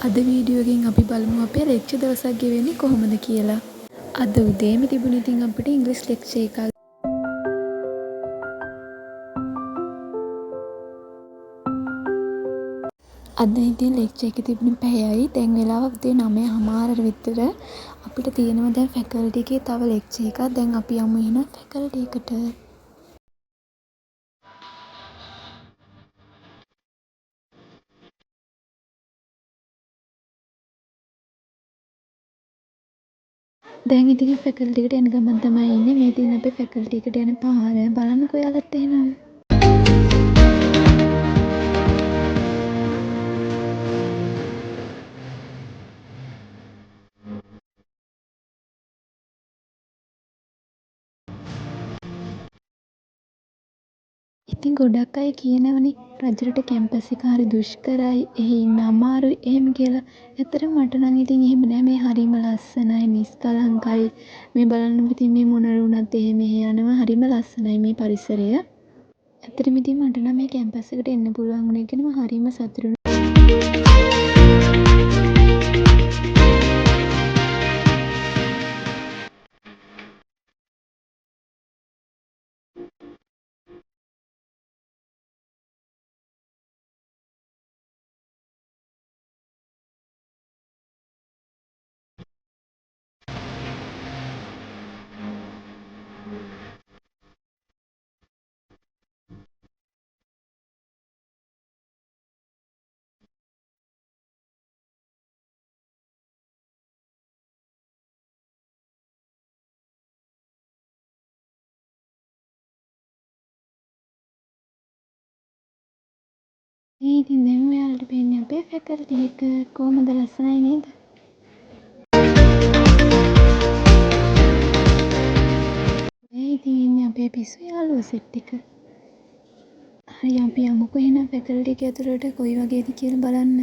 අද වීඩියෝ එකෙන් අපි බලමු අපේ ලෙක්චර් දවසක් ගෙවෙන්නේ කොහොමද කියලා. අද උදේම තිබුණේ ඉතින් අපිට ඉංග්‍රීසි ලෙක්චර් එකක්. අද ඉතින් ලෙක්චර් එක තිබුණේ පැයයි. දැන් වෙලාව උදේ 9:00 විතර. අපිට තියෙනවා දැන් ෆැකල්ටි එකේ තව ලෙක්චර් එකක්. දැන් අපි යමු එහෙනම් ෆැකල්ටි එකට. දැන් ඉතින් ෆැකල්ටි එකට යන ගමන් තමයි ඉන්නේ. මේ ඉතින් අපේ ෆැකල්ටි එකට යන පාර. බලන්නකෝ යාළුවත් එහෙනම්. ඉතින් ගොඩක් අය කියනවනේ රජරට කැම්පස් එක හරි දුෂ්කරයි, එහෙ ඉන්න අමාරුයි එහෙම කියලා. ඇත්තටම මට නම් ඉතින් එහෙම නෑ. මේ හරිම ලස්සනයි, නිස්කලංකයි. මේ බලන්න ඉතින් මේ මොනර වුණත් එහෙ මෙහෙ යනවා. හරිම ලස්සනයි මේ පරිසරය. ඇත්තටම ඉතින් මට නම් මේ කැම්පස් එකට එන්න පුළුවන් වුණ එක ගැන මම හරිම සතුටුයි. මේ ඉතින් දැන් ඔයාලට පේන්නේ අපේ ෆැකල්ටි එක කොහොමද ලස්සනයි නේද? මේ ඉතින් ඉන්නේ අපේ පිස්සු යාළුවෝ සෙට් එක. හරි අපි යමුකෝ එහෙනම් ෆැකල්ටි එක ඇතුළට කොයි වගේද කියලා බලන්න.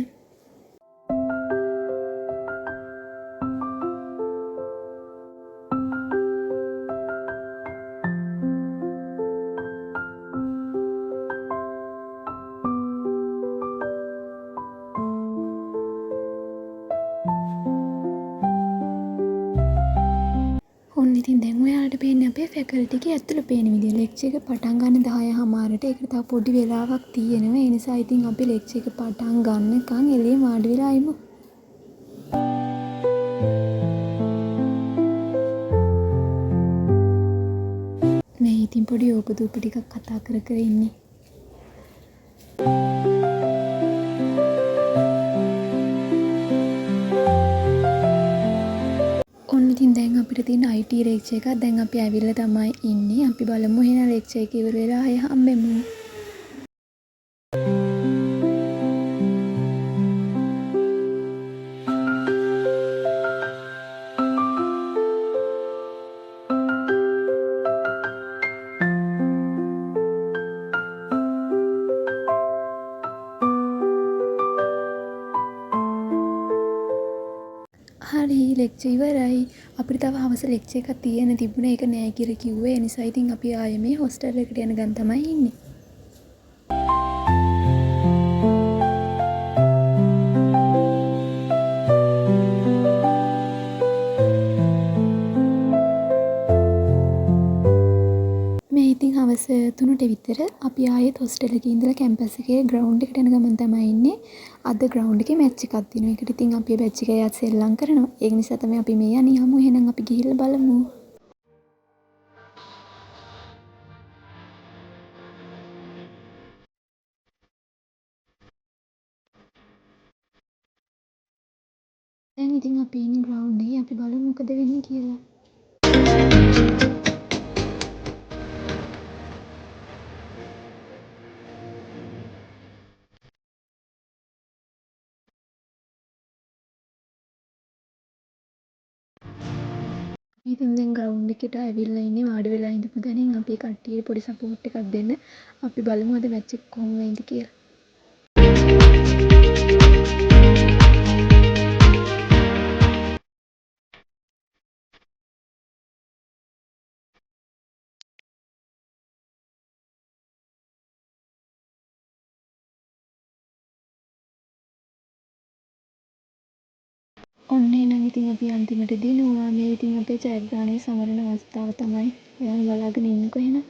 ඔන්න ඉතින් දැන් ඔයාලට පේන්නේ අපේ ෆැකල්ටි එකේ ඇතුළ පේන විදිය. ලෙක්චර් එක පටන් ගන්න 10:00ට. ඒකට තව පොඩි වෙලාවක් තියෙනවා. ඒ නිසා ඉතින් අපි ලෙක්චර් එක පටන් ගන්නකම් එළියේ වාඩි වෙලා ඉමු. මේ ඉතින් පොඩි ඕපදූප ටිකක් කතා කර කර ඉන්නේ. ඔන්න ඉතින් දැන් අපිට තියෙන IT ලෙක්චර් එකක්. දැන් අපි ඇවිල්ලා තමයි ඉන්නේ. අපි බලමු එහෙනම් ලෙක්චර් එක ඉවර වෙලා ආයෙ හම්බෙමු. හරි ලෙක්චර් ඉවරයි. අපිට තව හවස ලෙක්චර් එකක් තියෙන්න තිබුණා. ඒක නෑ කියලා කිව්වේ. ඒ නිසා ඉතින් අපි ආයෙ මේ හොස්ටල් එකට යන ගමන් තමයි ඉන්නේ. මේ ඉතින් හවස 3ට විතර අපි ආයෙත් හොස්ටල් එකේ ඉඳලා කැම්පස් එකේ ග්‍රවුන්ඩ් එකට යන ගමන් තමයි ඉන්නේ. අද ග්‍රවුන්ඩ් එකේ මැච් එකක් තියෙනවා. ඒකට ඉතින් අපේ බැච් එකේ අයත් සෙල්ලම් කරනවා. ඒක නිසා තමයි අපි මේ යන්නේ. යමු එහෙනම් අපි ගිහිල්ලා බලමු. දැන් ඉතින් අපි ඉන්නේ ග්‍රවුන්ඩ් එකේ. අපි බලමු මොකද වෙන්නේ කියලා. ඉතින් දැන් ග්‍රවුන්ඩ් එකට ඇවිල්ලා ඉන්නේ. වාඩි වෙලා ඉඳපු තැනින් අපි කට්ටියට පොඩි සපෝට් එකක් දෙන්න. අපි බලමු අද මැච් එක කොහොම වෙයිද කියලා. ඔන්න එහෙනම් ඉතින් අපි අන්තිමට දිනුවා. මේ ඉතින් අපේ ජයග්‍රහණය සමරන අවස්ථාව තමයි. ඔයාලා බලාගෙන ඉන්නකෝ එහෙනම්.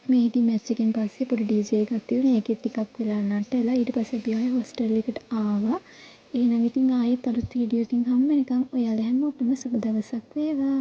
මේ ඉතින් මැච් එකෙන් පස්සේ පොඩි ඩීජේ එකක් තිබුණා. ඒකෙත් ටිකක් වෙලා නටලා ඊට පස්සේ අපි ආයේ හෝස්ටල් එකට ආවා. එහෙනම් ඉතින් ආයෙත් අලුත් වීඩියෝ එකකින් හමු වෙනකන් ඔයාලා හැමෝටම සුබ දවසක් වේවා.